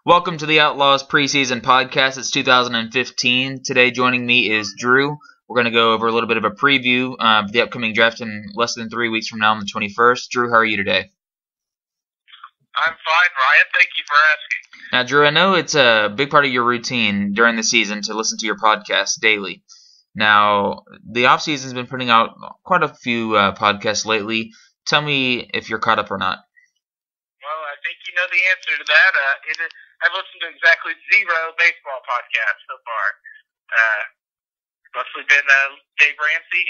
Welcome to the Outlaws Preseason Podcast. It's 2015. Today joining me is Drew. We're going to go over a little bit of a preview of the upcoming draft in less than 3 weeks from now on the 21st. Drew, how are you today? I'm fine, Ryan. Thank you for asking. Now, Drew, I know it's a big part of your routine during the season to listen to your podcast daily. Now, the offseason's been putting out quite a few podcasts lately. Tell me if you're caught up or not. Well, I think you know the answer to that. I've listened to exactly 0 baseball podcasts so far. Mostly been Dave Ramsey,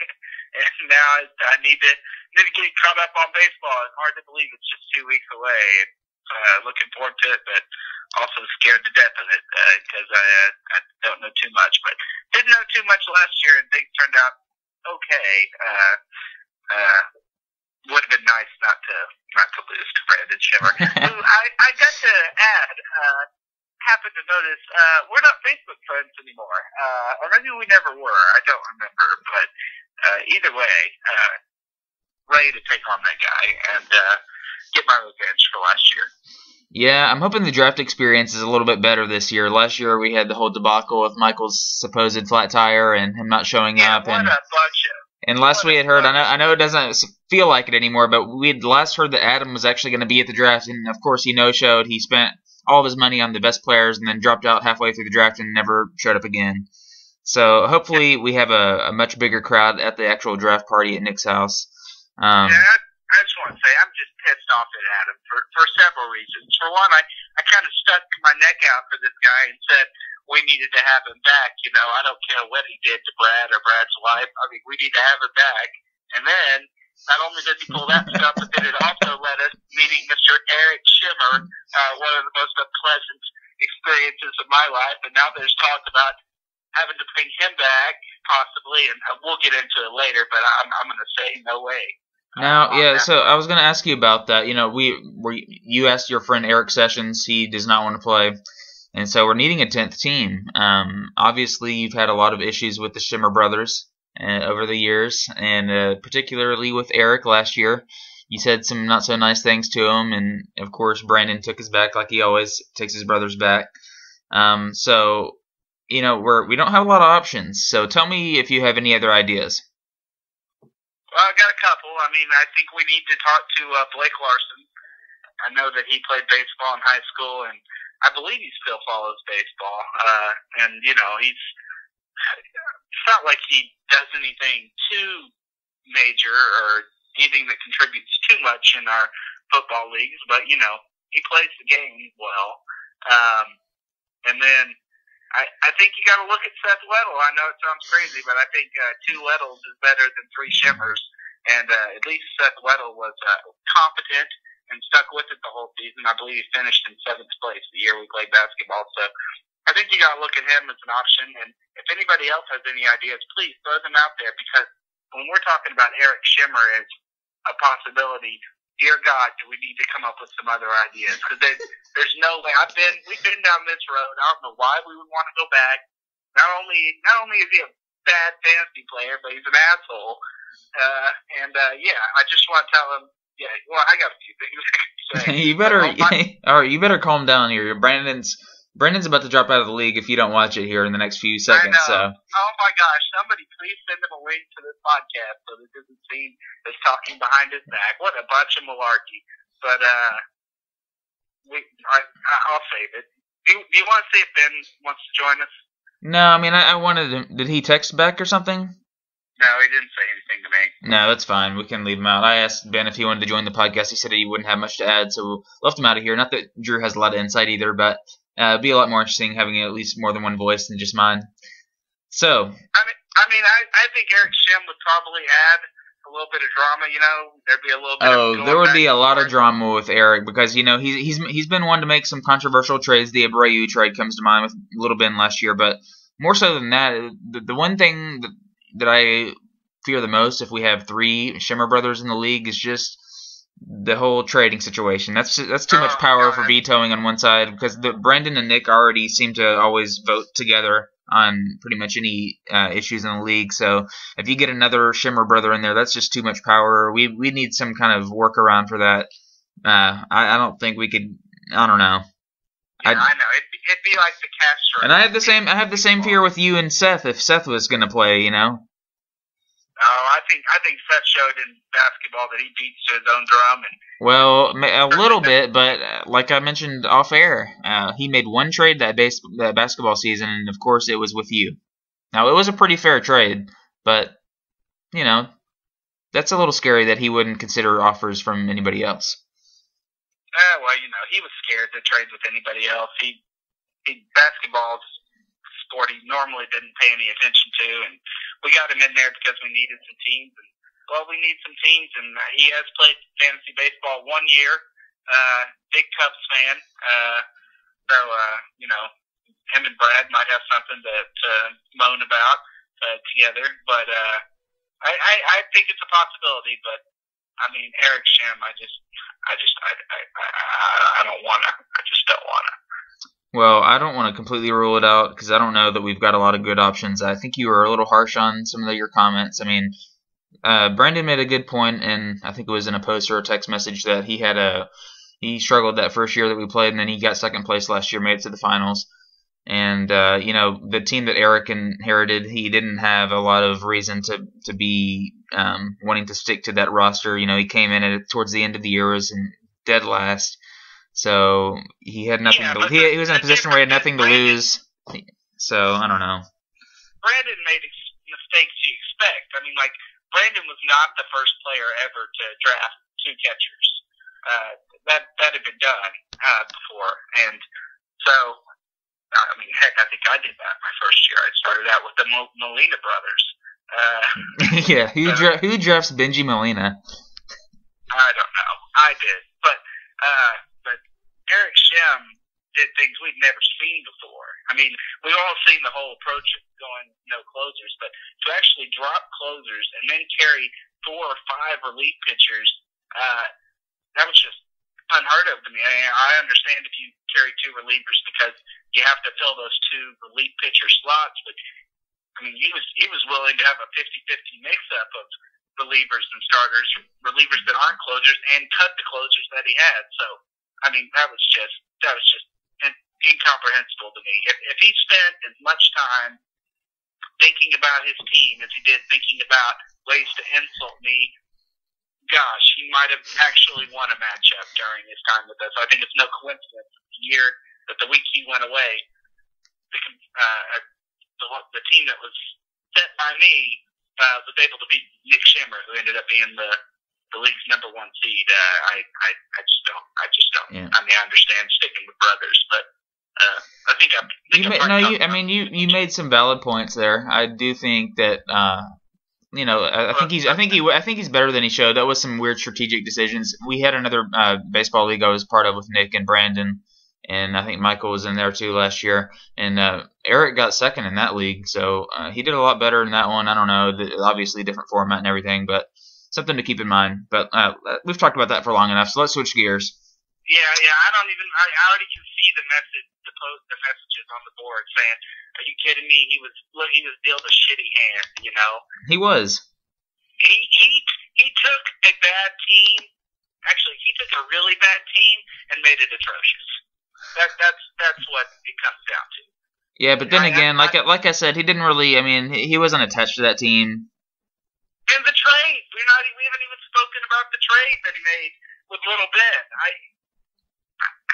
and now I need to get caught up on baseball. It's hard to believe it's just 2 weeks away. Looking forward to it, but also scared to death of it because I don't know too much. But didn't know too much last year, and things turned out okay. Would have been nice not to lose to Brandon Shimmer. Who I got to add, happened to notice, we're not Facebook friends anymore. Or maybe we never were. I don't remember. But either way, ready to take on that guy and get my revenge for last year. Yeah, I'm hoping the draft experience is a little bit better this year. Last year we had the whole debacle with Michael's supposed flat tire and him not showing up. What a bunch of... And last we had heard, I know it doesn't feel like it anymore, but we had last heard that Adam was actually going to be at the draft, and of course he no-showed. He spent all of his money on the best players and then dropped out halfway through the draft and never showed up again. So hopefully we have a much bigger crowd at the actual draft party at Nick's house. I just want to say I'm just pissed off at Adam for several reasons. For one, I kind of stuck my neck out for this guy and said we needed to have him back. You know, I don't care what he did to Brad or Brad's wife. I mean, we need to have him back. And then not only does he pull that stuff, but then it also led us meeting Mr. Eric Shimmer, one of the most unpleasant experiences of my life. And now there's talk about having to bring him back, possibly, and we'll get into it later. But I'm going to say no way. Now, so I was going to ask you about that. You know, you asked your friend Eric Sessions. He does not want to play. And so we're needing a 10th team. Obviously, you've had a lot of issues with the Shimmer brothers over the years, and particularly with Eric last year. You said some not so nice things to him, and of course Brandon took his back like he always takes his brothers back. So, you know, we don't have a lot of options. So tell me if you have any other ideas. Well, I got a couple. I mean, I think we need to talk to Blake Larson. I know that he played baseball in high school, and I believe he still follows baseball. And, you know, it's not like he does anything too major or anything that contributes too much in our football leagues, but, you know, he plays the game well. And then I think you got to look at Seth Weddle. I know it sounds crazy, but I think 2 Weddles is better than 3 Shimmers. And at least Seth Weddle was competent and stuck with it the whole season. I believe he finished in 7th place the year we played basketball. So I think you got to look at him as an option. And if anybody else has any ideas, please throw them out there, because when we're talking about Eric Shimmer as a possibility, dear God, do we need to come up with some other ideas? Because there's no way. We've been down this road. I don't know why we would want to go back. Not only is he a bad fantasy player, but he's an asshole. I just want to tell him. Yeah, well, I got a few things I can say. All right, you better calm down here. Brandon's about to drop out of the league if you don't watch it here in the next few seconds. I know. So. Oh my gosh! Somebody please send him a link to this podcast so that it doesn't seem as talking behind his back. What a bunch of malarkey! But I'll save it. Do you want to see if Ben wants to join us? No, I mean I wanted him. Did he text back or something? No, he didn't say anything to me. No, that's fine. We can leave him out. I asked Ben if he wanted to join the podcast. He said he wouldn't have much to add, so we left him out of here. Not that Drew has a lot of insight either, but it'd be a lot more interesting having at least more than one voice than just mine. So. I think Eric Shim would probably add a little bit of drama. You know, there'd be a little bit. There would be a lot of drama with Eric because you know he's been one to make some controversial trades. The Abreu trade comes to mind with Little Ben last year, but more so than that, the one thing that I fear the most if we have 3 Shimmer brothers in the league is just the whole trading situation. That's too much power for vetoing on one side, because Brandon and Nick already seem to always vote together on pretty much any issues in the league. So if you get another Shimmer brother in there, that's just too much power. We need some kind of workaround for that. I don't think we could. I don't know. Yeah, I know. It'd be like the Castro. And I have the same fear with you and Seth if Seth was going to play, you know. Oh, I think Seth showed in basketball that he beats to his own drum. And well, a little bit, but like I mentioned off air, he made one trade that basketball season, and of course it was with you. Now it was a pretty fair trade, but you know that's a little scary that he wouldn't consider offers from anybody else. Well, you know, he was scared to trade with anybody else. He basketball's sport he normally didn't pay any attention to, and we got him in there because we needed some teams. And well, we need some teams, and he has played fantasy baseball 1 year. Big Cubs fan, so you know, him and Brad might have something to moan about together. But I think it's a possibility. But I mean, Eric Shem, I don't want to. I just don't want to. Well, I don't want to completely rule it out because I don't know that we've got a lot of good options. I think you were a little harsh on some of your comments. I mean, Brandon made a good point, and I think it was in a post or a text message that he struggled that first year that we played, and then he got second place last year, made it to the finals. And you know, the team that Eric inherited, he didn't have a lot of reason to be wanting to stick to that roster. You know, he came in towards the end of the year was in dead last. So he had nothing. Yeah, he was in a position where he had nothing to lose. So I don't know. Brandon made mistakes you expect. I mean, like Brandon was not the first player ever to draft 2 catchers. That had been done before, and so I mean, heck, I think I did that my first year. I started out with the Molina brothers. Yeah, who drafts Benji Molina? I don't know. I did, but Eric Shem did things we'd never seen before. I mean, we've all seen the whole approach of going no closers, but to actually drop closers and then carry 4 or 5 relief pitchers, that was just unheard of to me. I understand if you carry 2 relievers because you have to fill those 2 relief pitcher slots, but I mean, he was willing to have a 50-50 mix-up of relievers and starters, relievers that aren't closers, and cut the closers that he had. So, I mean, that was just incomprehensible to me. If he spent as much time thinking about his team as he did thinking about ways to insult me, gosh, he might have actually won a matchup during his time with us. I think it's no coincidence that the week he went away, the team that was set by me was able to beat Nick Shimmer, who ended up being the league's #1 seed. I just don't. Yeah. I mean, I understand sticking with brothers, but I think you made some valid points there. I do think that you know, I think he's better than he showed. That was some weird strategic decisions. We had another baseball league I was part of with Nick and Brandon, and I think Michael was in there too last year. And Eric got second in that league, so he did a lot better in that one. I don't know, obviously different format and everything, but something to keep in mind. But we've talked about that for long enough, so let's switch gears. Yeah. I already can see the messages on the board saying, "Are you kidding me? He was dealt a shitty hand." You know. He was. He took a bad team. Actually, he took a really bad team and made it atrocious. That's what it comes down to. Yeah, but then again, like I said, he didn't really. I mean, he wasn't attached to that team. And the trade, we haven't even spoken about the trade that he made with Little Ben.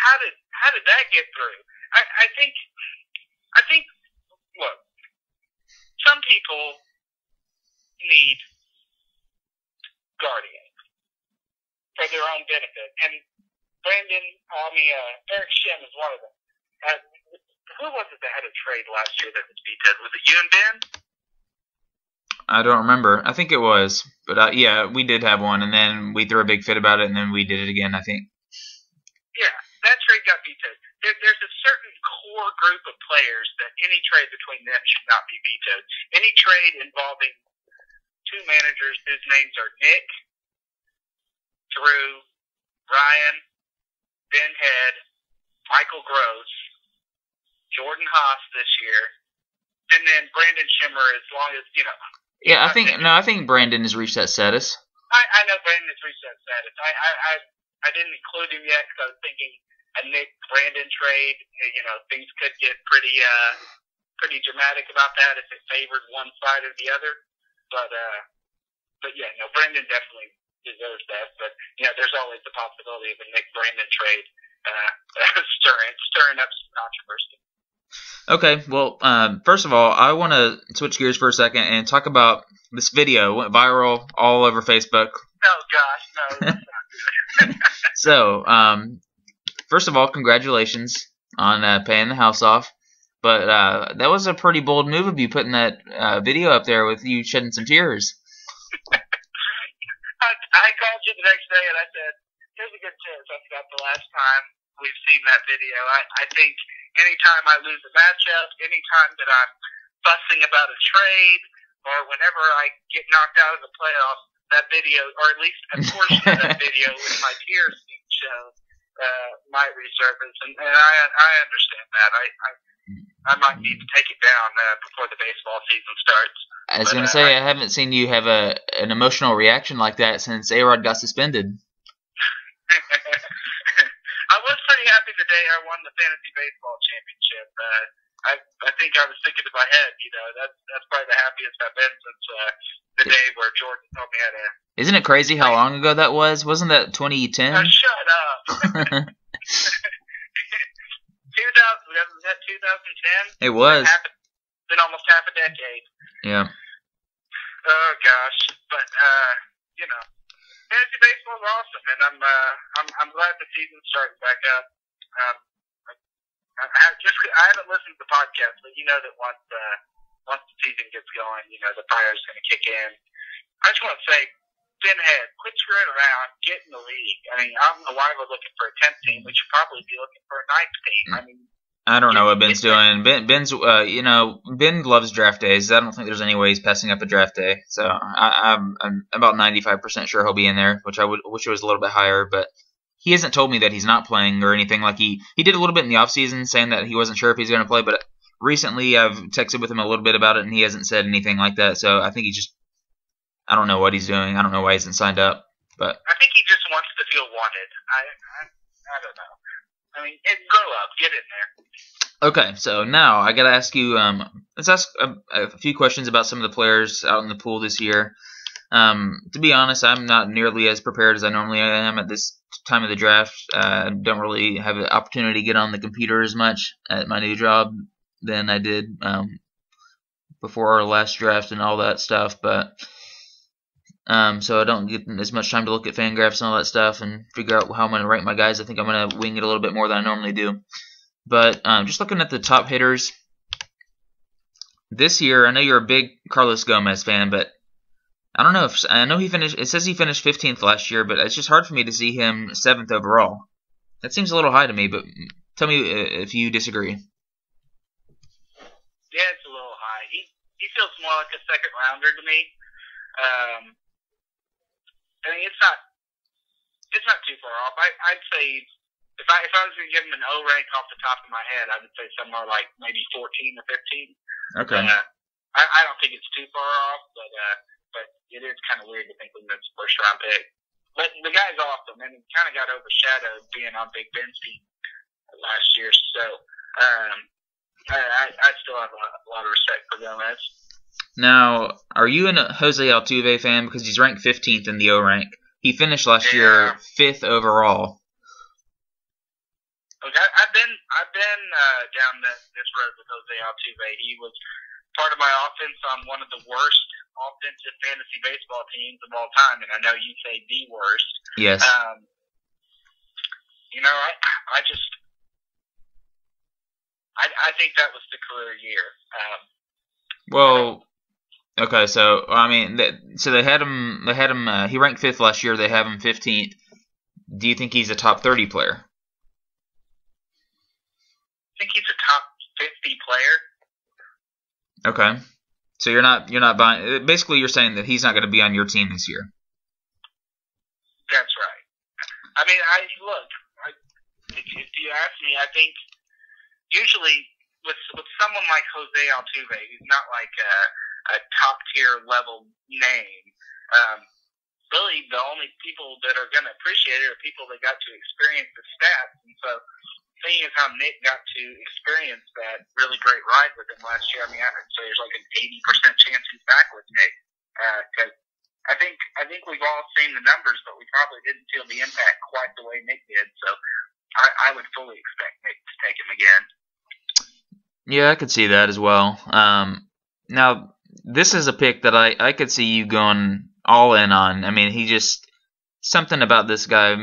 How did that get through? I think look, some people need guardians for their own benefit, and Eric Shem is one of them. Who was it that had a trade last year that was vetoed? Was it you and Ben? I don't remember. I think it was. But yeah, we did have one, and then we threw a big fit about it, and then we did it again, I think. Yeah, that trade got vetoed. There's a certain core group of players that any trade between them should not be vetoed. Any trade involving 2 managers whose names are Nick, Drew, Ryan, Ben Head, Michael Gross, Jordan Haas this year, and then Brandon Shimmer, as long as, you know. Yeah, I think Brandon has reached that status. I know Brandon has reached that status. I didn't include him yet because I was thinking Nick Brandon trade, things could get pretty dramatic about that if it favored one side or the other. But yeah, no, Brandon definitely deserves that. But there's always the possibility of a Nick Brandon trade stirring up some controversy. Okay, well, first of all, I want to switch gears for a second and talk about this video. Went viral all over Facebook. Oh gosh, no, that's not good. So, first of all, congratulations on paying the house off. But that was a pretty bold move of you putting that video up there with you shedding some tears. I called you the next day and I said, "Here's a good chance. That's about the last time we've seen that video." I think anytime I lose a matchup, anytime that I'm fussing about a trade, or whenever I get knocked out of the playoffs, that video, or at least a portion of that video with my tears being shown, might resurface. And I understand that. I might need to take it down before the baseball season starts. I was going to say, I haven't seen you have an emotional reaction like that since A-Rod got suspended. I was pretty happy the day I won the fantasy baseball championship. I think I was thinking in my head, that's probably the happiest I've been since the day where Jordan told me how to. Isn't it crazy how long ago that was? Wasn't that 2010? Shut up. 2000, was that 2010? It was. It's been almost half a decade. Yeah. Oh gosh, but fantasy baseball is awesome, and I'm glad the season's starting back up. I haven't listened to the podcast, but that once the season gets going, the fire's going to kick in. I just want to say, Benhead, quit screwing around, get in the league. I mean, I don't know why we're looking for a 10th team. We should probably be looking for a 9th team. I mean, I don't know what Ben's doing. Ben's, Ben loves draft days. I don't think there's any way he's passing up a draft day. So I'm about 95% sure he'll be in there, which I wish it was a little bit higher. But he hasn't told me that he's not playing or anything. Like he did a little bit in the offseason saying that he wasn't sure if he's going to play. But recently I've texted with him a little bit about it, and he hasn't said anything like that. So I think I don't know what he's doing. I don't know why he hasn't signed up. But I think he just wants to feel wanted. I don't know. I mean, grow up, get in there. Okay, so now I gotta ask you. Let's ask a few questions about some of the players out in the pool this year. To be honest, I'm not nearly as prepared as I normally am at this time of the draft. Don't really have the opportunity to get on the computer as much at my new job than I did before our last draft and all that stuff. But so I don't get as much time to look at Fangraphs and all that stuff and figure out how I'm going to rank my guys. I think I'm going to wing it a little bit more than I normally do. But just looking at the top hitters this year, I know you're a big Carlos Gomez fan, but I don't know if I know he finished. It says he finished 15th last year, but it's just hard for me to see him 7th overall. That seems a little high to me, but tell me if you disagree. Yeah, it's a little high. He feels more like a second rounder to me. I mean, it's not too far off. I'd say if I was going to give him an O rank off the top of my head, I would say somewhere like maybe 14 or 15. Okay. I don't think it's too far off, but it is kind of weird to think of him as a first round pick. But the guy's awesome, and he kind of got overshadowed being on Big Ben's team last year. So I still have a lot of respect for Gomez. Now, are you a Jose Altuve fan? Because he's ranked 15th in the O rank. He finished last year 5th overall. Okay, I've been down this road with Jose Altuve. He was part of my offense on one of the worst offensive fantasy baseball teams of all time, and I know you say the worst. Yes. I think that was the career year. Well. Okay, so I mean, they had him. He ranked 5th last year. They have him 15th. Do you think he's a top 30 player? I think he's a top 50 player. Okay, so you're not buying. Basically, you're saying that he's not going to be on your team this year. That's right. I mean, if you ask me, I think usually with someone like Jose Altuve, he's not like a top tier level name, really the only people that are going to appreciate it are people that got to experience the stats. And so, seeing as how Nick got to experience that really great ride with him last year, I mean, I'd say there's like an 80% chance he's back with Nick. Because I think we've all seen the numbers, but we probably didn't feel the impact quite the way Nick did. So I would fully expect Nick to take him again. Yeah, I could see that as well. Now, this is a pick that I could see you going all in on. I mean, something about this guy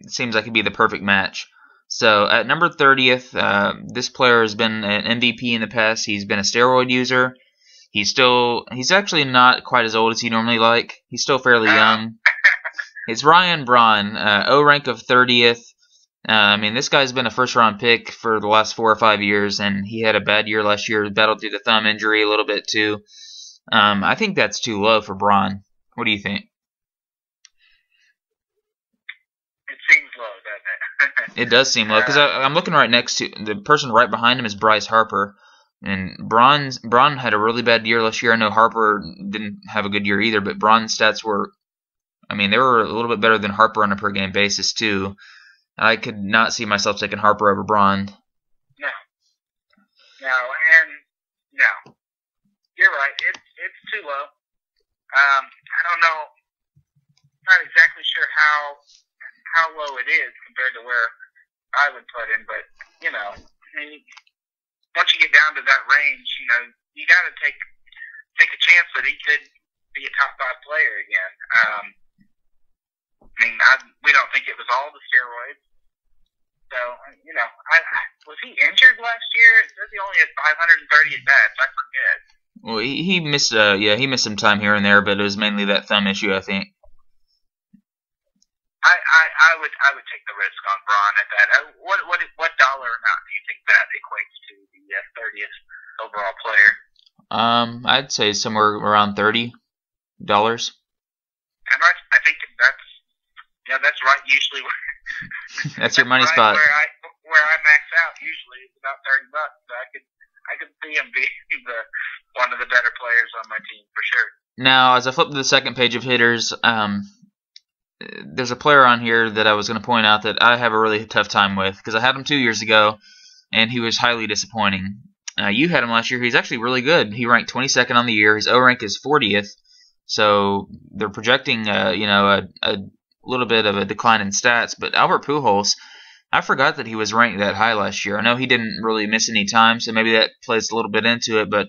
seems like he'd be the perfect match. So at number 30th, this player has been an MVP in the past. He's been a steroid user. He's actually not quite as old as he normally like. He's still fairly young. It's Ryan Braun, O rank of 30th. I mean, this guy's been a first-round pick for the last 4 or 5 years, and he had a bad year last year. Battled through the thumb injury a little bit too. I think that's too low for Braun. What do you think? It seems low, doesn't it? It does seem low because I'm looking right next to the person right behind him is Bryce Harper, and Braun had a really bad year last year. I know Harper didn't have a good year either, but Braun's stats were, I mean, they were a little bit better than Harper on a per game basis too. I could not see myself taking Harper over Braun. No, you're right. It's too low. I don't know. Not exactly sure how low it is compared to where I would put him, but I mean, once you get down to that range, you got to take a chance that he could be a top 5 player again. I mean, we don't think it was all the steroids. So, was he injured last year? It says he only had 530 at bats. I forget. Well, he missed, he missed some time here and there, but it was mainly that thumb issue, I think. I would take the risk on Braun at that. What dollar amount do you think that equates to the 30th overall player? I'd say somewhere around $30. And I think that's right. Usually, that's your money right spot. Where I max out usually is about $30. So I could see him being one of the better players on my team for sure. Now, as I flip to the second page of hitters, there's a player on here that I was going to point out that I have a really tough time with because I had him 2 years ago, and he was highly disappointing. You had him last year. He's actually really good. He ranked 22nd on the year. His O rank is 40th, so they're projecting a little bit of a decline in stats. But Albert Pujols, I forgot that he was ranked that high last year. I know he didn't really miss any time, so maybe that plays a little bit into it. But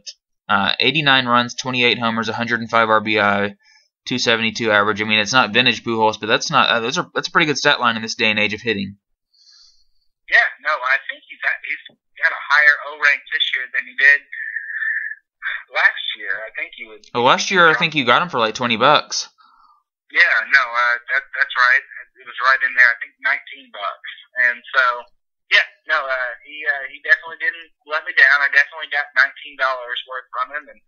89 runs, 28 homers, 105 RBI. 272 average. I mean, it's not vintage Pujols, but that's a pretty good stat line in this day and age of hitting. Yeah, no, I think he's got a higher O rank this year than he did last year. I think he was. Well, last year I think you got him for like $20. Yeah, no, that's right. It was right in there. I think $19, and so yeah, no, he definitely didn't let me down. I definitely got $19 worth from him, and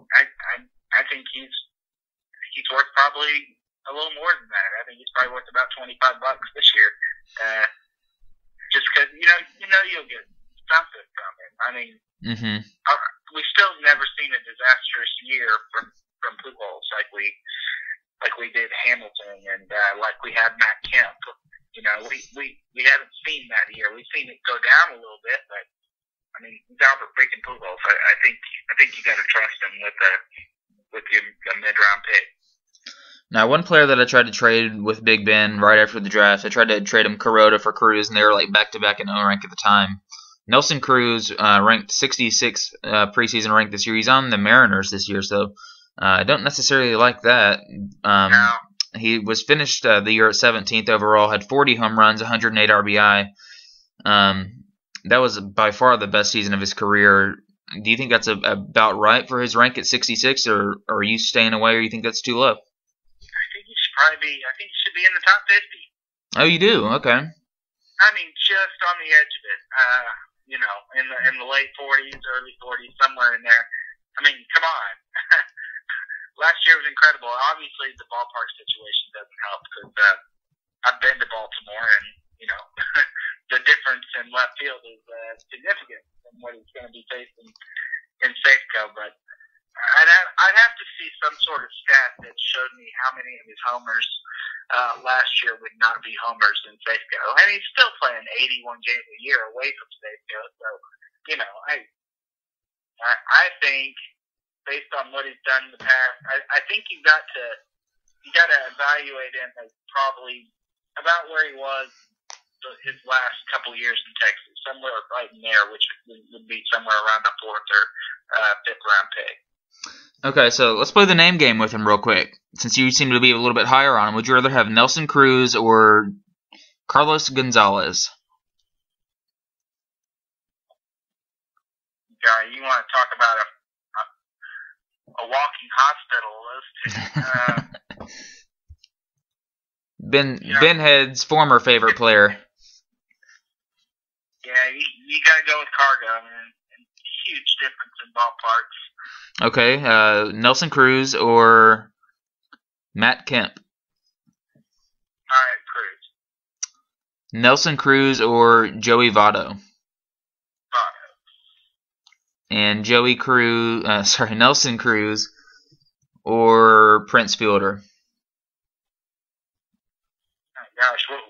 I think he's worth probably a little more than that. I think he's probably worth about $25 this year. Just because you'll get something from him. I mean, we've still never seen a disastrous year from Pujols like we did Hamilton and like we had Matt Kemp. We haven't seen that year. We've seen it go down a little bit, but I mean, he's Albert freaking Pujols. I think you got to trust him with your mid-round pick. Now, one player that I tried to trade with Big Ben right after the draft, I tried to trade him Kuroda for Cruz, and they were like back-to-back in O rank at the time. Nelson Cruz ranked 66 preseason rank this year. He's on the Mariners this year, so I don't necessarily like that. No. He was finished the year at 17th overall, had 40 home runs, 108 RBI. That was by far the best season of his career. Do you think that's about right for his rank at 66, or are you staying away, or you think that's too low? I think he should be in the top 50. Oh, you do? Okay. I mean, just on the edge of it. In the late 40s, early 40s, somewhere in there. I mean, come on. Last year was incredible. Obviously, the ballpark situation doesn't help because I've been to Baltimore, and the difference in left field is significant from what he's going to be facing in Safeco. But I'd have to see some sort of stat that showed me how many of his homers last year would not be homers in Safeco. And he's still playing 81 games a year away from Safeco. So, I think based on what he's done in the past, I think you got to evaluate him as probably about where he was his last couple years in Texas, somewhere right in there, which would be somewhere around the 4th or 5th round pick. Okay, so let's play the name game with him real quick. Since you seem to be a little bit higher on him, would you rather have Nelson Cruz or Carlos Gonzalez? You want to talk about a walking hospital, those two. Ben Head's former favorite player. Yeah, you got to go with Cargo, man. Huge difference in ballparks. Okay, Nelson Cruz or Matt Kemp? All right, Cruz. Nelson Cruz or Joey Votto? Votto. And Nelson Cruz or Prince Fielder? Oh, gosh, what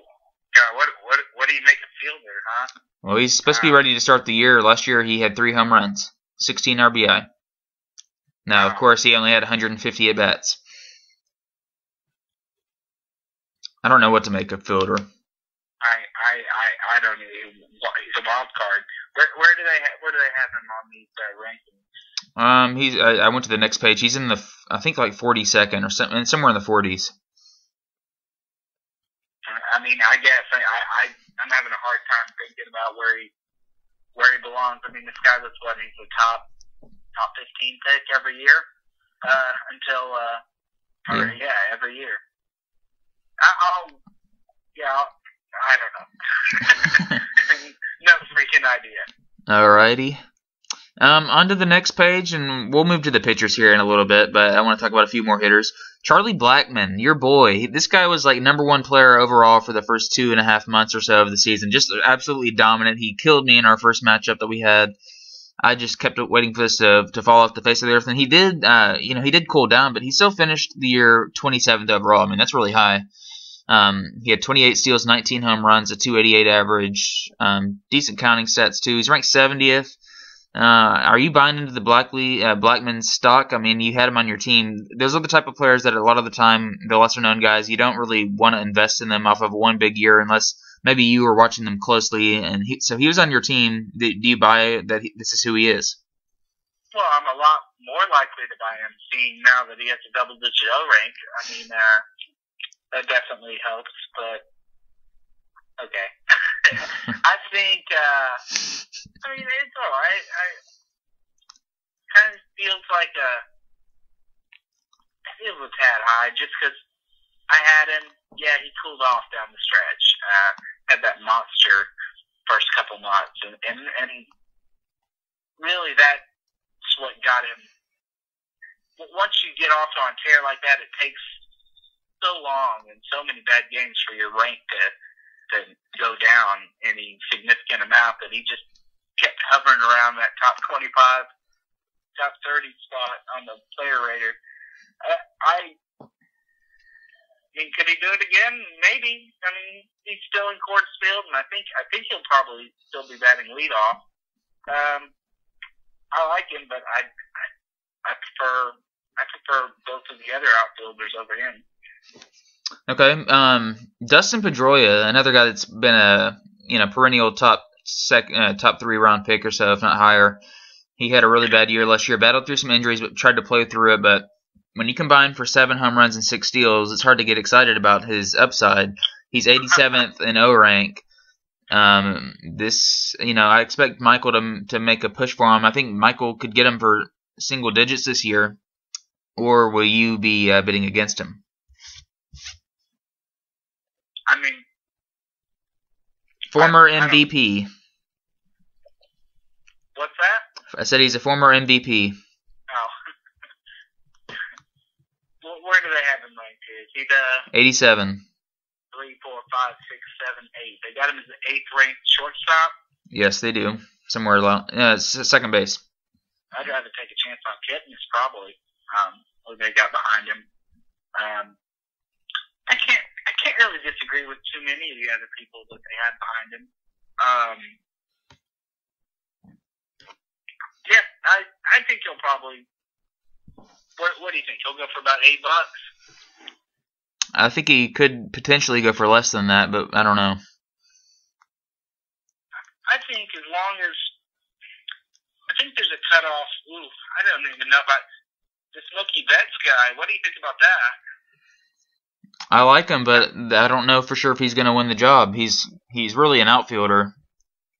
do you make a Fielder, huh? Well, he's supposed to be ready to start the year. Last year he had 3 home runs, 16 RBI. Now, of course, he only had 150 at-bats. I don't know what to make of Fielder. I don't know. He's a wild card. Where do they have him on these rankings? I went to the next page. He's in the I think like 42nd or something, somewhere in the 40s. I mean, I guess I'm having a hard time thinking about where he belongs. I mean, this guy was he's the top 15 pick every year until every year. I don't know. No freaking idea. Alrighty. On to the next page, and we'll move to the pitchers here in a little bit, but I want to talk about a few more hitters. Charlie Blackmon, your boy. This guy was like #1 player overall for the first 2.5 months or so of the season. Just absolutely dominant. He killed me in our first matchup that we had. I just kept waiting for this to fall off the face of the earth, and he did. He did cool down, but he still finished the year 27th overall. I mean, that's really high. He had 28 steals, 19 home runs, a 288 average, decent counting stats too. He's ranked 70th. Are you buying into the Blackmon stock? I mean, you had him on your team. Those are the type of players that a lot of the time, the lesser-known guys, you don't really want to invest in them off of one big year unless maybe you were watching them closely. And so he was on your team. Do you buy that this is who he is? Well, I'm a lot more likely to buy him, seeing now that he has a double-digit O rank. I mean, that definitely helps, but okay. I think, it's all right. Kind of feels like it feels a tad high just because I had him. Yeah, he cooled off down the stretch. Had that monster first couple months, and really that's what got him. Once you get off on a tear like that, it takes so long and so many bad games for your rank to go down any significant amount that he just kept hovering around that top 25, top 30 spot on the player rater. I mean, could he do it again? Maybe. I mean, he's still in Coors Field, and I think he'll probably still be batting leadoff. I like him, but I prefer both of the other outfielders over him. Okay, Dustin Pedroia, another guy that's been a perennial top 3 round pick or so, if not higher. He had a really bad year last year, battled through some injuries, but tried to play through it. But when you combine for 7 home runs and 6 steals, it's hard to get excited about his upside. He's 87th in O rank. I expect Michael to make a push for him. I think Michael could get him for single digits this year. Or will you be bidding against him? I mean, former MVP. What's that? I said he's a former MVP. Oh. Where do they have him ranked? Is he the 87? 3, 4, 5, 6, 7, 8. They got him as the 8th ranked shortstop. Yes, they do. Somewhere along. Second base. I'd rather take a chance on Kipnis probably. What they got behind him. I can't really disagree with too many of the other people that they had behind him. Yeah, I think he'll probably. What do you think? He'll go for about $8. I think he could potentially go for less than that, but I don't know. I think as long as I think there's a cutoff. Ooh, I don't even know about this Mookie Betts guy. What do you think about that? I like him, but I don't know for sure if he's going to win the job. He's really an outfielder,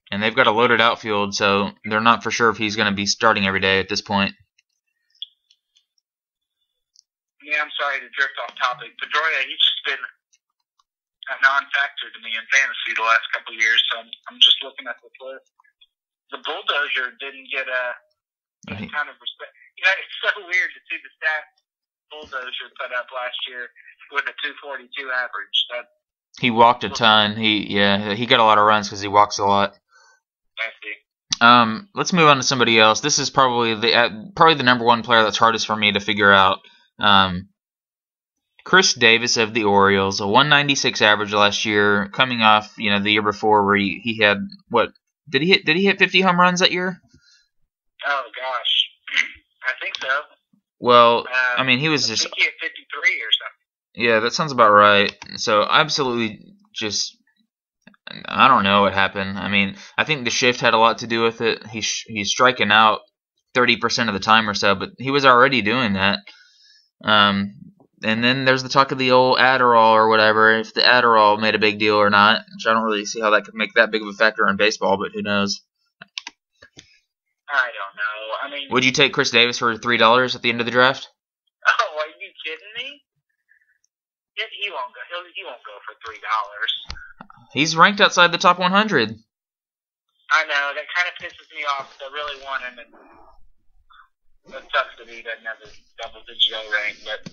and they've got a loaded outfield, so they're not for sure if he's going to be starting every day at this point. Yeah, I'm sorry to drift off topic. Pedroia, he's just been a non-factor to me in fantasy the last couple of years, so I'm just looking at this list. The Bulldozer didn't get any kind of respect. You know, it's so weird to see the stats Bulldozer put up last year with a 242 average. He walked a ton. He got a lot of runs because he walks a lot. I see. Let's move on to somebody else. This is probably the number one player that's hardest for me to figure out. Chris Davis of the Orioles, a 196 average last year, coming off the year before where he had what did he hit 50 home runs that year? Oh gosh, I think so. Well, I mean he was I just think he hit 53 or something. Yeah, that sounds about right. So absolutely just I don't know what happened. I mean, I think the shift had a lot to do with it. He's striking out 30% of the time or so, but he was already doing that. And then there's the talk of the old Adderall or whatever, if the Adderall made a big deal or not, which I don't really see how that could make that big of a factor in baseball, but who knows. I don't know. I mean, would you take Chris Davis for $3 at the end of the draft? Oh, are you kidding me? He won't go. He won't go for $3. He's ranked outside the top 100. I know, that kind of pisses me off. I really want him, and it sucks that he doesn't have a double-digit O rank. But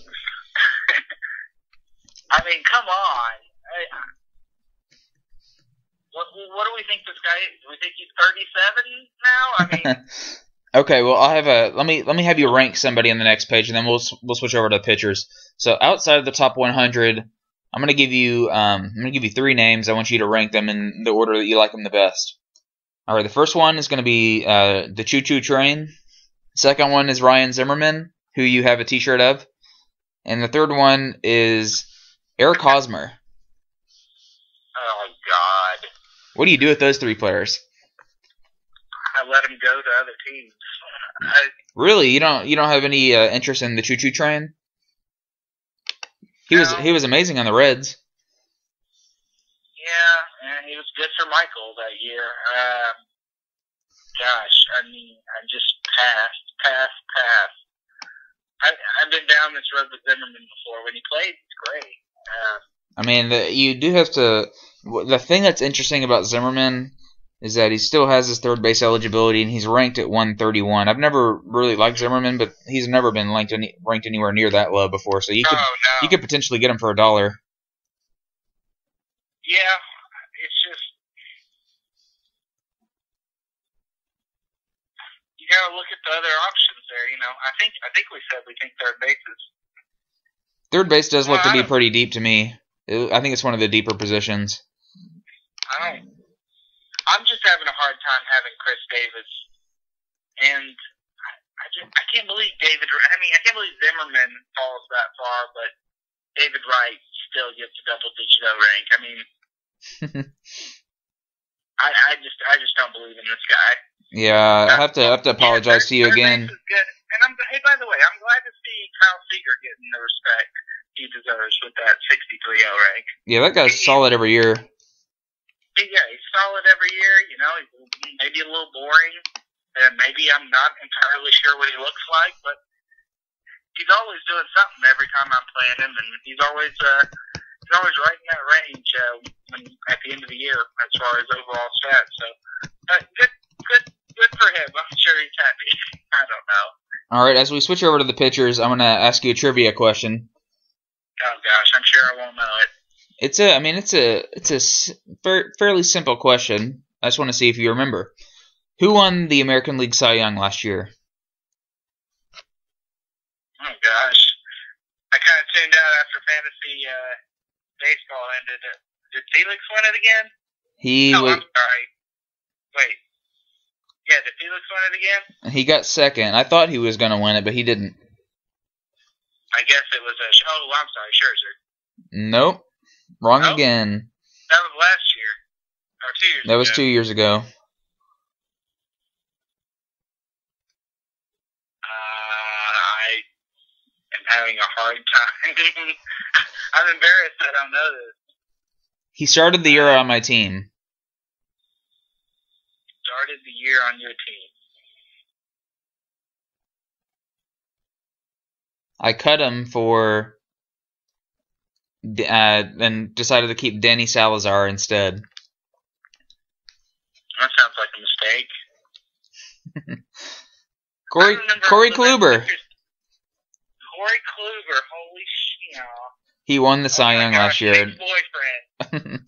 I mean, come on. What do we think this guy is? Do we think he's 37 now? I mean. Okay, well, I have let me have you rank somebody on the next page, and then we'll switch over to the pitchers. So outside of the top 100. I'm gonna give you 3 names. I want you to rank them in the order that you like them the best. All right, the first one is gonna be the Choo Choo Train. Second one is Ryan Zimmerman, who you have a T-shirt of, and the third one is Eric Hosmer. Oh God! What do you do with those 3 players? I let them go to other teams. Really, you don't have any interest in the Choo Choo Train? He was amazing on the Reds. Yeah, and he was good for Michael that year. Gosh, I mean, I just passed. I've been down this road with Zimmerman before. When he played, he's great. I mean, you do have to. The thing that's interesting about Zimmerman is that he still has his third base eligibility, and he's ranked at 131. I've never really liked Zimmerman, but he's never been ranked anywhere near that low before. So you could potentially get him for $1. Yeah, it's just you gotta look at the other options there. You know, I think we said we think third base is. Third base does look to be pretty deep to me. I think it's one of the deeper positions. I'm just having a hard time having Chris Davis, and I can't believe David. I mean, I can't believe Zimmerman falls that far, but David Wright still gets a double-digit O rank. I mean, I just don't believe in this guy. Yeah, I have to apologize to you again. Is good. And hey, by the way, I'm glad to see Kyle Seager getting the respect he deserves with that 63 O rank. Yeah, that guy's solid every year. Yeah, he's solid every year. You know, he's maybe a little boring, and maybe I'm not entirely sure what he looks like, but he's always doing something every time I'm playing him, and he's always right in that range at the end of the year as far as overall stats. So good for him. I'm sure he's happy. I don't know. All right, as we switch over to the pitchers, I'm gonna ask you a trivia question. Oh gosh, I'm sure I won't know it. It's a fairly simple question. I just want to see if you remember. Who won the American League Cy Young last year? Oh gosh, I kind of tuned out after fantasy baseball ended. Did Felix win it again? I'm sorry. Wait. Yeah, did Felix win it again? He got second. I thought he was going to win it, but he didn't. I guess it was I'm sorry, Scherzer. Nope. Wrong again. That was last year. Or 2 years ago. That was 2 years ago. I am having a hard time. I'm embarrassed I don't know this. He started the year on my team. Started the year on your team. I cut him for and decided to keep Danny Salazar instead. That sounds like a mistake. Corey Kluber. Corey Kluber, holy shit. He won the Cy Young last year. Boyfriend.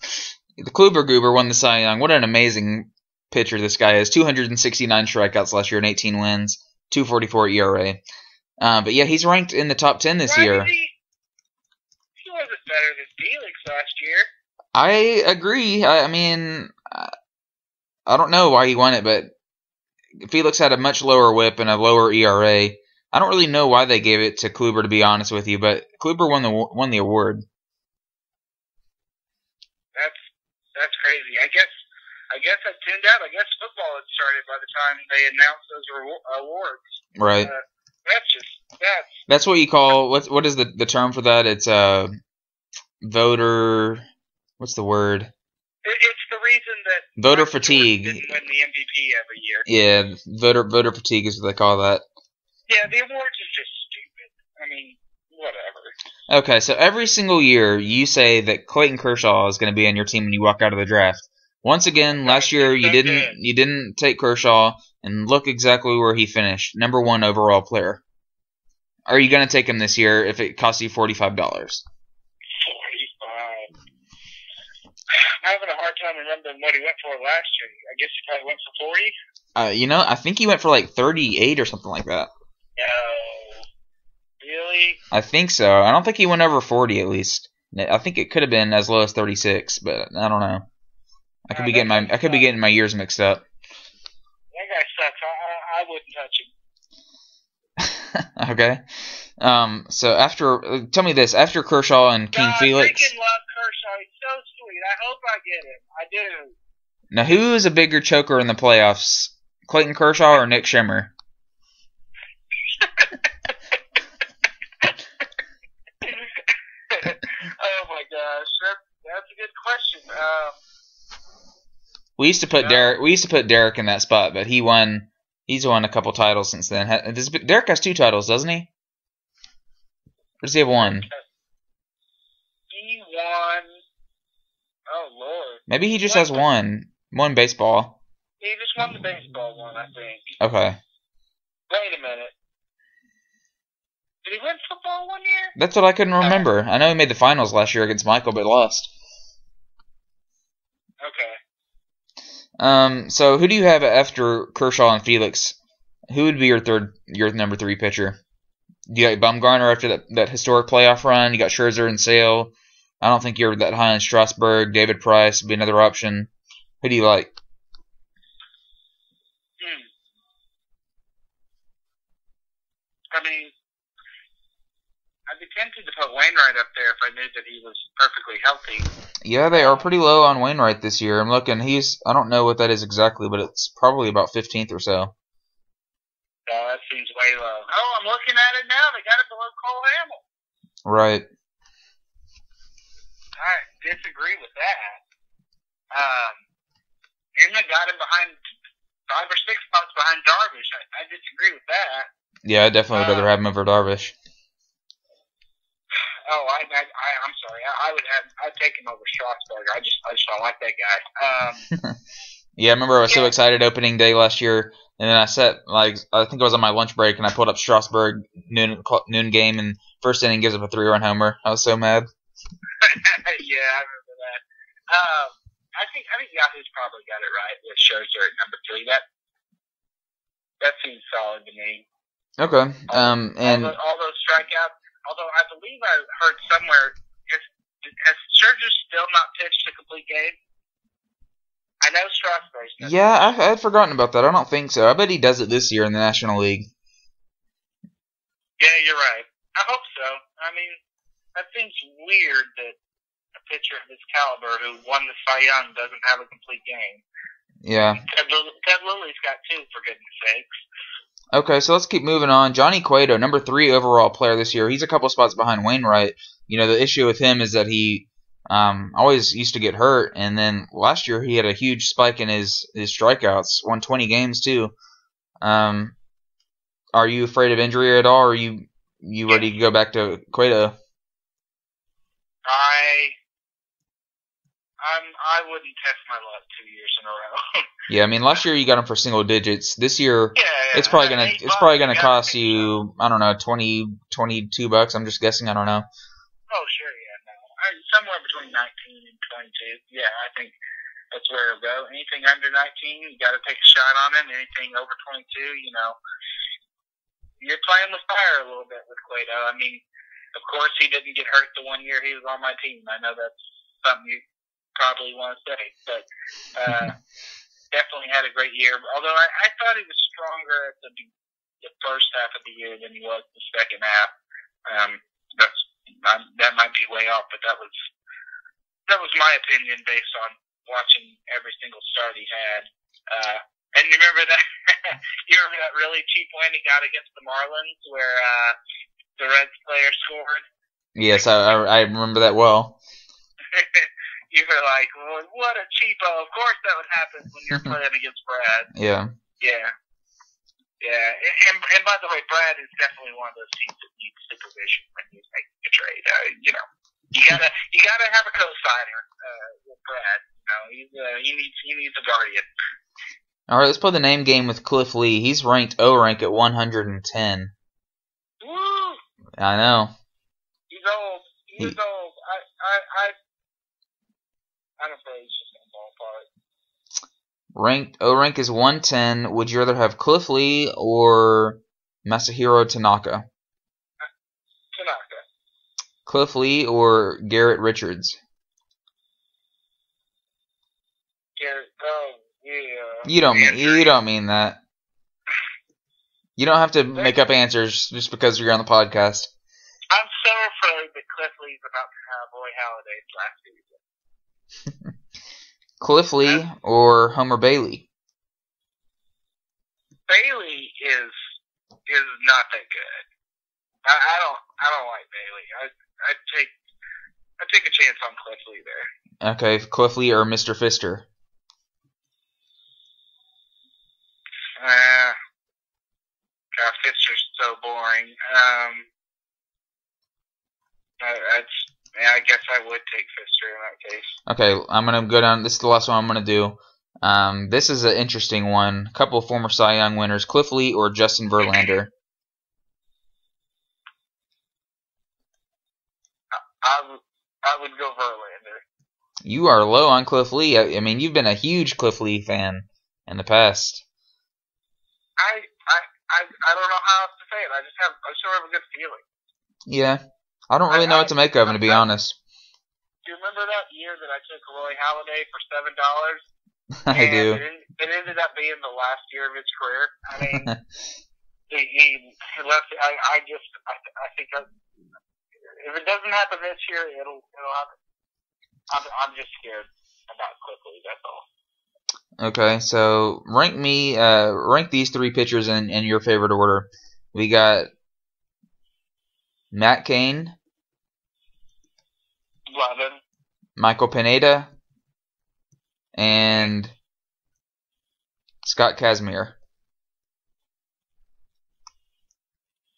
The Kluber Goober won the Cy Young. What an amazing pitcher this guy is. 269 strikeouts last year and 18 wins. 2.44 ERA. But yeah, he's ranked in the top 10 this year. He wasn't better than Felix last year. I agree. I mean, I don't know why he won it, but Felix had a much lower whip and a lower ERA. I don't really know why they gave it to Kluber, to be honest with you, but Kluber won the award. That's crazy. I guess I tuned out. I guess football had started by the time they announced those awards. Right. That's what you call what is the term for that? It's voter. What's the word? It's the reason that voter fatigue didn't win the MVP every year. Yeah, voter fatigue is what they call that. Yeah, the awards are just stupid. I mean, whatever. Okay, so every single year you say that Clayton Kershaw is going to be on your team when you walk out of the draft. Once again, last year you didn't take Kershaw, and look exactly where he finished, #1 overall player. Are you going to take him this year if it costs you $45? 45. I'm having a hard time remembering what he went for last year. I guess he probably went for 40. I think he went for like 38 or something like that. No. Really? I think so. I don't think he went over 40 at least. I think it could have been as low as 36, but I don't know. I could be getting my years mixed up. That guy sucks. I wouldn't touch him. Okay. So tell me this, after Kershaw and King Felix. I freaking love Kershaw. He's so sweet. I hope I get him. I do. Now, who is a bigger choker in the playoffs, Clayton Kershaw or Nick Shimmer? Oh my gosh, that's a good question. We used to put Derek in that spot, but he's won a couple titles since then. Derek has 2 titles, doesn't he? Or does he have 1? He won. Oh Lord. Maybe he just has 1 baseball. He just won the baseball one, I think. Okay. Wait a minute. Did he win football one year? That's what I couldn't remember. I know he made the finals last year against Michael, but lost. Okay. So who do you have after Kershaw and Felix? Who would be your number 3 pitcher? You got Bumgarner after that historic playoff run. You got Scherzer and Sale. I don't think you're that high on Strasburg. David Price would be another option. Who do you like? I mean, I'd be tempted to put Wainwright up there if I knew that he was perfectly healthy. Yeah, they are pretty low on Wainwright this year. I'm looking. I don't know what that is exactly, but it's probably about 15th or so. Oh, that seems way low. Oh, I'm looking at it now. They got it below Cole Hamel. Right. I disagree with that. Even got him behind 5 or 6 spots behind Darvish. I disagree with that. Yeah, I definitely would rather have him over Darvish. Oh, I'm sorry. I'd take him over Strasburg. I just don't like that guy. Yeah, I remember I was so excited opening day last year, and then I think I was on my lunch break, and I pulled up Strasburg noon game, and first inning gives up a 3-run homer. I was so mad. Yeah, I remember that. I think Yahoo's probably got it right with Scherzer at number 3. That seems solid to me. Okay. And All those strikeouts. Although I believe I heard somewhere, has Scherzer still not pitched a complete game? I know Strasburg's done. yeah, I had forgotten about that. I don't think so. I bet he does it this year in the National League. Yeah, you're right. I hope so. I mean, that seems weird that a pitcher of this caliber who won the Cy Young doesn't have a complete game. Yeah. Ted Lilly's got two, for goodness sakes. Okay, so let's keep moving on. Johnny Cueto, number 3 overall player this year. He's a couple spots behind Wainwright. You know, the issue with him is that he always used to get hurt, and then last year he had a huge spike in his strikeouts. Won 20 games too. Are you afraid of injury at all, or are you ready to go back to Cueto? I wouldn't test my luck 2 years in a row. Yeah, I mean last year you got him for single digits. This year it's probably gonna cost you, I don't know, $20, $22. I'm just guessing. I don't know. Oh sure, yeah, no, somewhere between 19 and 22. Yeah, I think that's where it'll go. Anything under 19, you got to take a shot on it. Anything over 22, you're playing with fire a little bit with Cueto. I mean, of course he didn't get hurt the 1 year he was on my team. I know that's something you probably want to say, but definitely had a great year. Although I thought he was stronger at the first half of the year than he was the second half. That might be way off, but that was my opinion based on watching every single start he had. And you remember that you remember that really cheap win he got against the Marlins where the Reds player scored? Yes, I remember that well. You were like, well, what a cheapo. Of course that would happen when you're playing against Brad. Yeah. Yeah. Yeah. And by the way, Brad is definitely one of those teams that needs supervision when he's making a trade. You gotta have a co-signer with Brad. He needs a guardian. All right, let's play the name game with Cliff Lee. He's ranked O-rank at 110. Woo! I know. He's old. He's old. I don't know. He's just in the ballpark. O-rank is 110. Would you rather have Cliff Lee or Masahiro Tanaka? Tanaka. Cliff Lee or Garrett Richards? Garrett. Oh, yeah. You don't mean that. You don't have to make up answers just because you're on the podcast. I'm so afraid that Cliff Lee's about to have Roy Halladay's last season. Cliff Lee or Homer Bailey? Bailey is not that good. I don't like Bailey. I'd take a chance on Cliff Lee there. Okay, Cliff Lee or Mr. Fister? God, Fister's so boring. I guess I would take Fister in that case. Okay, I'm going to go down. This is the last one I'm going to do. This is an interesting one. A couple of former Cy Young winners, Cliff Lee or Justin Verlander? I would go Verlander. You are low on Cliff Lee. I mean, you've been a huge Cliff Lee fan in the past. I don't know how else to say it. I sure have a good feeling. Yeah. I don't really know what to make of him, to be honest. Do you remember that year that I took Roy Halladay for $7? I do. It ended up being the last year of his career. I mean, he left. I think if it doesn't happen this year, it'll happen. I'm just scared about quickly. That's all. Okay, so rank these 3 pitchers in your favorite order. We got Matt Cain, 11, Michael Pineda, and Scott Kazmir.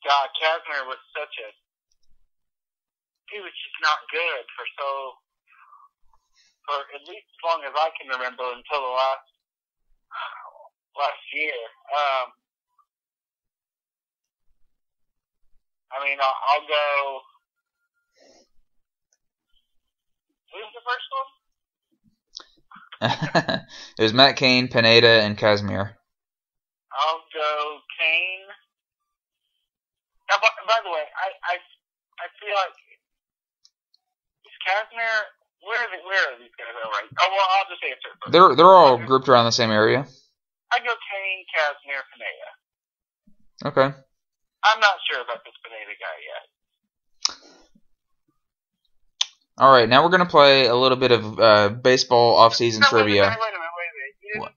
God, Kazmir was he was just not good for at least as long as I can remember until the last year. I mean, I'll go. Who's the first one? It was Matt, Cain, Pineda, and Kazmir. I'll go Cain, Now, by the way, I feel like is Casimir. Where are these guys at right? Oh well, I'll just answer it first. They're all grouped around the same area. I go Kane, Casimir, Pineda. Okay. I'm not sure about this Pineda guy yet. All right, now we're gonna play a little bit of baseball off-season trivia. Wait a minute.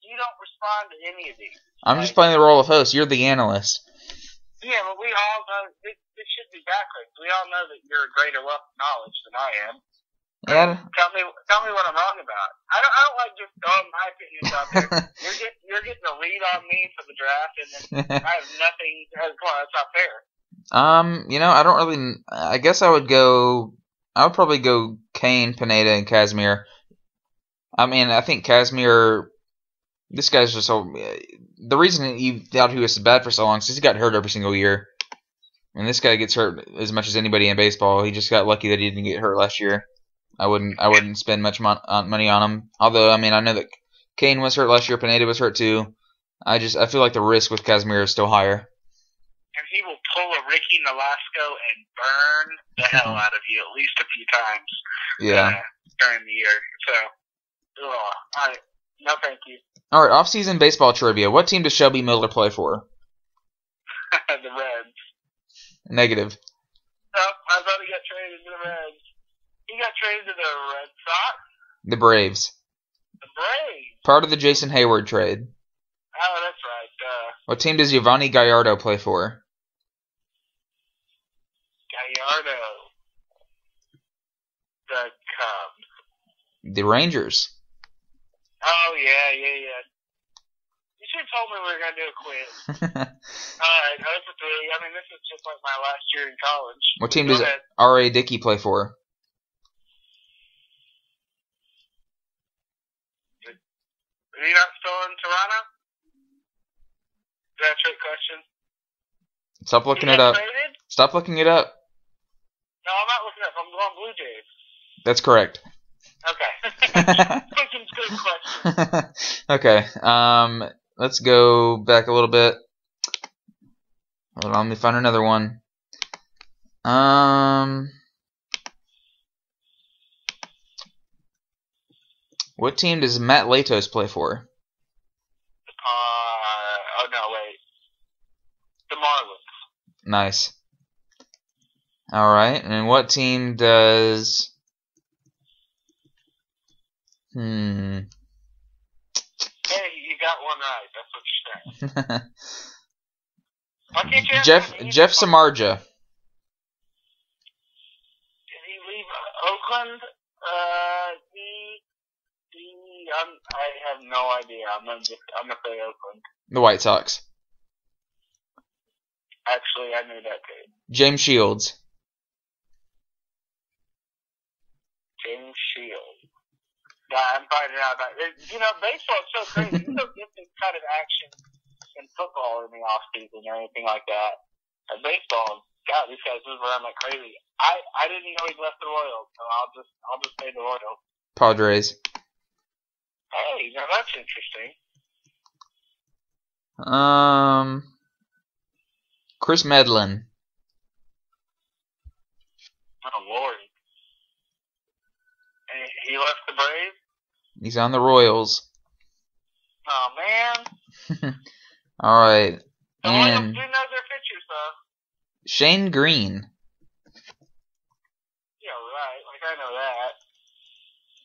You don't respond to any of these. I'm just playing the role of host. You're the analyst. Yeah, but we all know this should be backwards. We all know that you're a greater wealth of knowledge than I am. Yeah. Tell me what I'm wrong about. I don't like just throwing my opinions out there. You're getting a lead on me for the draft, and then I have nothing. Come on, that's not fair. I don't really. I guess I would probably go Kane, Pineda, and Casimir. I mean, I think Casimir. This guy's just so. The reason you thought he was bad for so long is because he got hurt every single year, and this guy gets hurt as much as anybody in baseball. He just got lucky that he didn't get hurt last year. I wouldn't spend much money on him. Although, I mean, I know that Kane was hurt last year, Pineda was hurt too. I feel like the risk with Casimir is still higher. And he will pull a Ricky Nolasco and burn the hell out of you at least a few times. Yeah. During the year. So, no, thank you. All right, off-season baseball trivia. What team does Shelby Miller play for? The Reds. Negative. No, I thought he got traded to the Reds. He got traded to the Red Sox? The Braves. The Braves? Part of the Jason Hayward trade. Oh, that's right. What team does Giovanni Gallardo play for? Gallardo. The Cubs. The Rangers. Oh, yeah. You should have told me we were going to do a quiz. Alright, 0 for 3. I mean, this is just like my last year in college. What team does R.A. Dickey play for? Is he not still in Toronto? Is that a trick question? Stop looking it up. Traded? Stop looking it up. No, I'm not looking it up. I'm going Blue Jays. That's correct. Okay. Good question. Okay. Let's go back a little bit. Hold on, let me find another one. What team does Matt Latos play for? The Marlins. Nice. All right, and what team does? Hey, you got one right. That's what you're saying. Why can't you Jeff Samardzija. Did he leave Oakland? I have no idea. I'm gonna say Oakland. The White Sox. Actually, I knew that too. James Shields. James Shields. Yeah, I'm finding out about it. You know, baseball is so crazy. You don't get this kind of action in football in the off season or anything like that. And baseball, God, these guys move around like crazy. I didn't know he'd left the Royals, so I'll just say the Royals. Padres. Hey, now that's interesting. Chris Medlin. Oh Lord. And he left the Braves? He's on the Royals. Oh man. All right. The Royals do know their pitchers though. Shane Green. Yeah, right. Like I know that.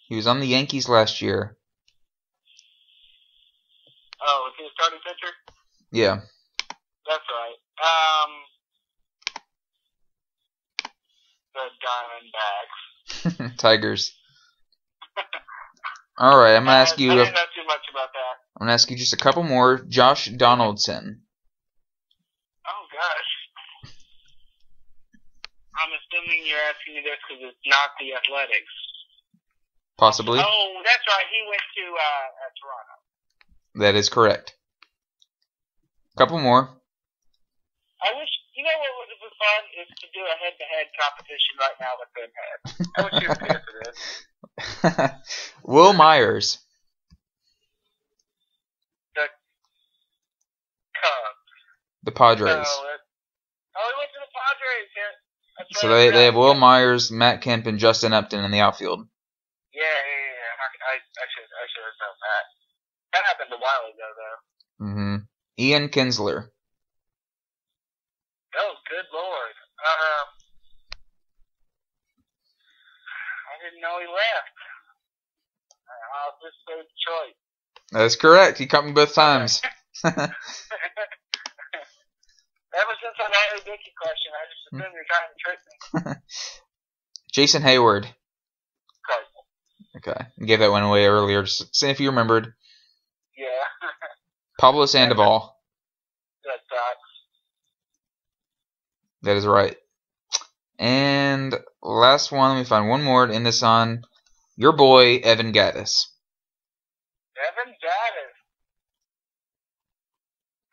He was on the Yankees last year. Oh, was he a starting pitcher? Yeah. That's right. The Diamondbacks. Tigers. All right, I'm gonna ask you. I didn't know too much about that. I'm gonna ask you just a couple more. Josh Donaldson. Oh gosh. I'm assuming you're asking me this because it's not the Athletics. Possibly. Oh, that's right. He went to Toronto. That is correct. Couple more. I wish, you know what would be fun is to do a head-to-head competition right now with them heads. I wish you would pay for this. Will Myers. The Cubs. The Padres. So So they have Will Myers, Matt Kemp, and Justin Upton in the outfield. Yeah. I should have known that. That happened a while ago, though. Mm-hmm. Ian Kinsler. Oh, good lord. I didn't know he left. I'll just say Detroit. That's correct. He caught me both times. Ever since I had a Dickie question, I just assumed you're trying to trick me. Jason Hayward. Cardinals. Okay. I gave that one away earlier. Just see if you remembered. Yeah. Pablo Sandoval. That sucks. That is right. And last one, let me find one more to end this on. Your boy, Evan Gattis. Evan Gattis.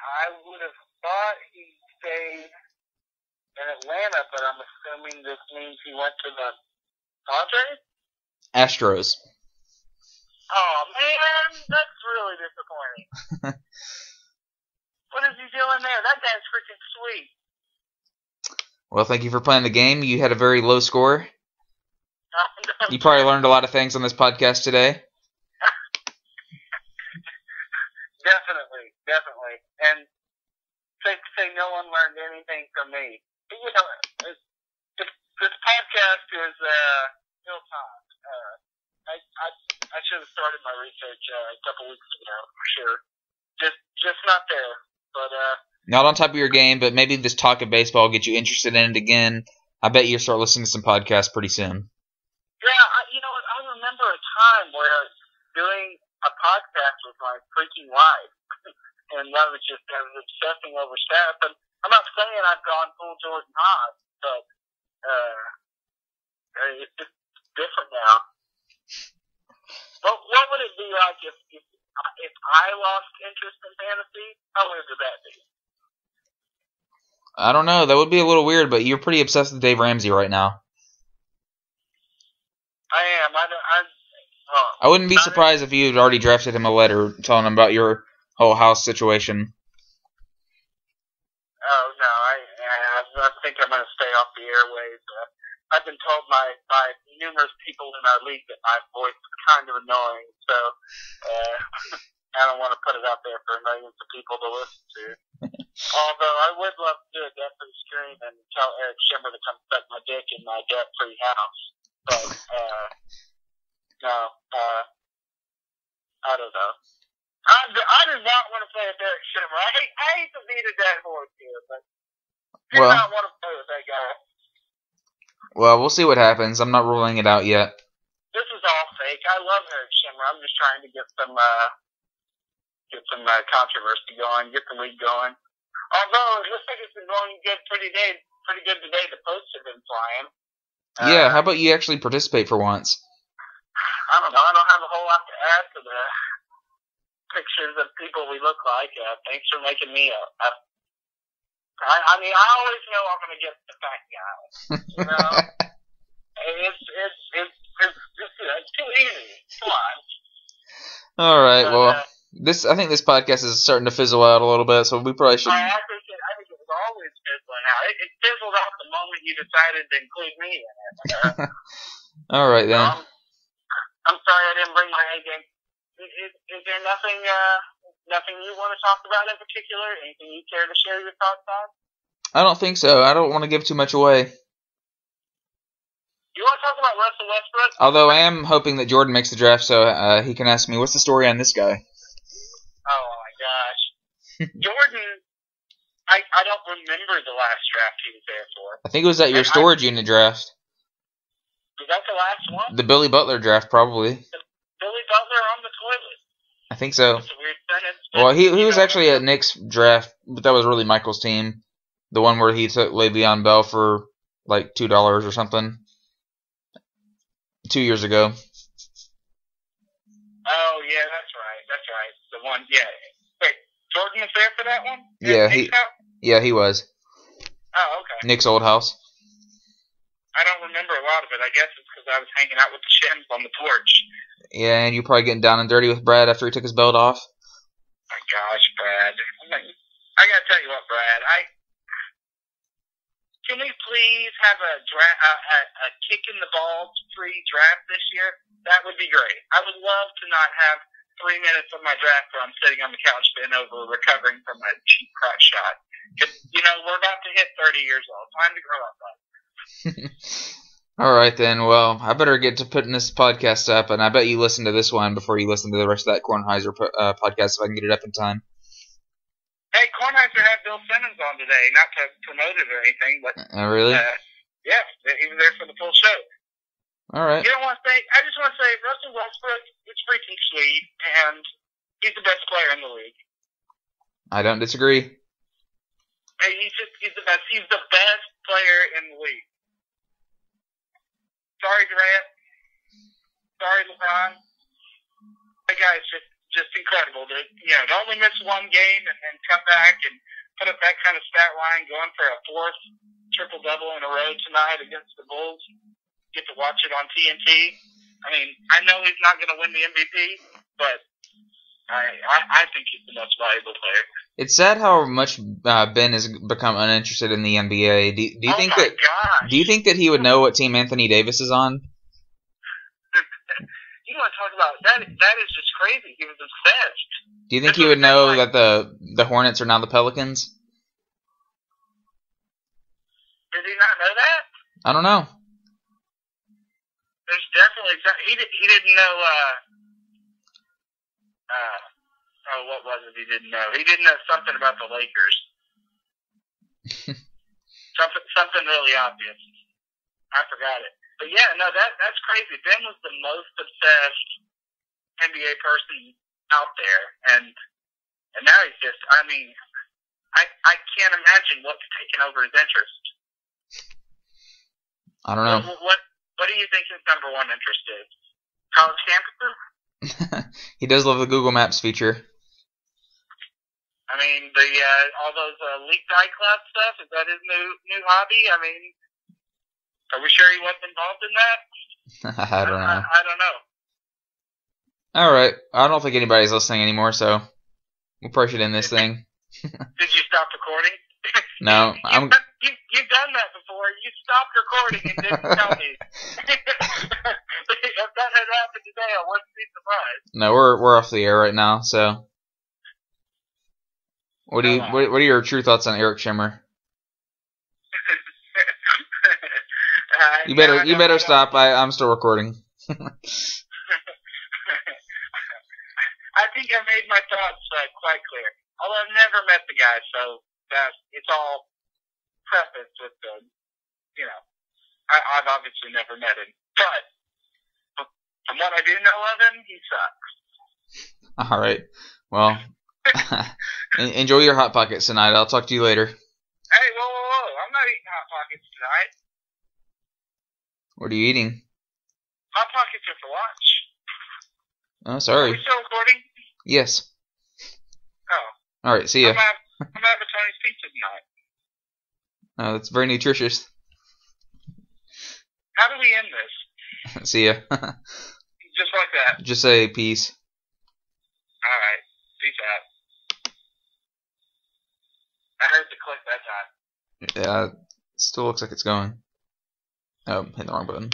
I would have thought he stayed in Atlanta, but I'm assuming this means he went to the Padres? Astros. Oh, man, that's really disappointing. What is he doing there? That guy's freaking sweet. Well, thank you for playing the game. You had a very low score. You probably learned a lot of things on this podcast today. Definitely. And safe to say no one learned anything from me. You know, this podcast is ill-timed. I should have started my research a couple weeks ago, for sure. Just not there. But not on top of your game, but maybe this talk of baseball will get you interested in it again. I bet you'll start listening to some podcasts pretty soon. Yeah, you know what? I remember a time where doing a podcast was my freaking life. And I was obsessing over stats. And I'm not saying I've gone full Jordan Haas, but it's just different now. But what would it be like if I lost interest in fantasy? How weird would that be? I don't know. That would be a little weird, but you're pretty obsessed with Dave Ramsey right now. I am. I wouldn't be surprised if you had already drafted him a letter telling him about your whole house situation. Oh, no. I think I'm going to stay off the airwaves. I've been told by numerous people in our league that my voice is kind of annoying, so I don't want to put it out there for millions of people to listen to. Although I would love to do a debt-free stream and tell Eric Schimmer to come suck my dick in my debt-free house. But, no, I don't know. I do not want to play with Eric Schimmer. I hate to beat a dead horse here, but I do not want to play with that guy. Well, we'll see what happens. I'm not ruling it out yet. This is all fake. I love Eric Schimmer. I'm just trying to get some controversy going, get the league going. Although it looks like it's been going pretty good today. The posts have been flying. Yeah, how about you actually participate for once? I don't know. I don't have a whole lot to add to the pictures of people we look like. Thanks for making me up. I mean, I always know I'm going to get the fat guy. You know? It's too easy. Come on. All right, well, I think this podcast is starting to fizzle out a little bit, so we probably should. I think it was always fizzling out. It fizzled out the moment you decided to include me in it. All right, then. I'm sorry I didn't bring my A game. Is there nothing you want to talk about in particular? Anything you care to share your thoughts on? I don't think so. I don't want to give too much away. You want to talk about Russell Westbrook? Although I am hoping that Jordan makes the draft so he can ask me, what's the story on this guy? Oh, my gosh. Jordan, I don't remember the last draft he was there for. I think it was at your storage unit draft. Was that the last one? The Billy Butler draft, probably. Billy Butler on the toilet. I think so. That's a weird sentence. Well, he was actually at Nick's draft, but that was really Michael's team. The one where he took Le'Veon Bell for like $2 or something. 2 years ago. Oh, yeah, that's right. The one, yeah. Wait, Jordan was there for that one? Yeah, he was. Oh, okay. Nick's old house. I don't remember a lot of it. I guess it's because I was hanging out with the Shims on the porch. Yeah, and you're probably getting down and dirty with Brad after he took his belt off. My gosh, Brad. I gotta tell you what, Brad. can we please have a kick in the balls free draft this year? That would be great. I would love to not have 3 minutes of my draft where I'm sitting on the couch bent over recovering from a cheap crotch shot. Because, we're about to hit 30 years old. Time to grow up, bud. All right, then. Well, I better get to putting this podcast up, and I bet you listen to this one before you listen to the rest of that Kornheiser podcast if I can get it up in time. Hey, Kornheiser had Bill Simmons on today, not to promote it or anything, but... Really? Yeah, he was there for the full show. All right. I just want to say, Russell Westbrook is freaking sweet, and he's the best player in the league. I don't disagree. Hey, he's the best. He's the best player in the league. Sorry, Durant. Sorry, LeBron. That guy's just incredible. To only miss one game and then come back and put up that kind of stat line, going for a fourth triple-double in a row tonight against the Bulls. Get to watch it on TNT. I mean, I know he's not going to win the MVP, but I think he's the most valuable player. It's sad how much Ben has become uninterested in the NBA. Do you think that? Gosh. Do you think that he would know what team Anthony Davis is on? You want to talk about that? That is just crazy. He was obsessed. Do you think he would know that the Hornets are now the Pelicans? Did he not know that? I don't know. There's definitely he didn't know. What was it? He didn't know. He didn't know something about the Lakers. something really obvious. I forgot it. But yeah, no, that's crazy. Ben was the most obsessed NBA person out there, and now he's just. I mean, I can't imagine what's taken over his interest. I don't know. What do you think his number one interest is? College campuses? He does love the Google Maps feature. I mean, all those leaked iCloud stuff, is that his new hobby? I mean, are we sure he wasn't involved in that? I don't know. I don't know. All right. I don't think anybody's listening anymore, so we'll probably should end this thing. Did you stop recording? No. You've done that before. You stopped recording and didn't tell me. If that had happened today, I wouldn't be surprised. No, we're off the air right now, so... What are your true thoughts on Eric Schimmer? You better stop. I'm still recording. I think I made my thoughts quite clear. Although I've never met the guy, so it's all prefaced with I've obviously never met him, but from what I do know of him, he sucks. All right. Well, enjoy your Hot Pockets tonight. I'll talk to you later. Hey, whoa! I'm not eating Hot Pockets tonight. What are you eating? Hot Pockets are for lunch. Oh, sorry. Are we still recording? Yes. Oh. All right. See ya. I'm having Tony's pizza tonight. Oh, that's very nutritious. How do we end this? See ya. Just like that. Just say peace. All right. Peace out. I heard the click that time. Yeah, it still looks like it's going. Oh, hit the wrong button.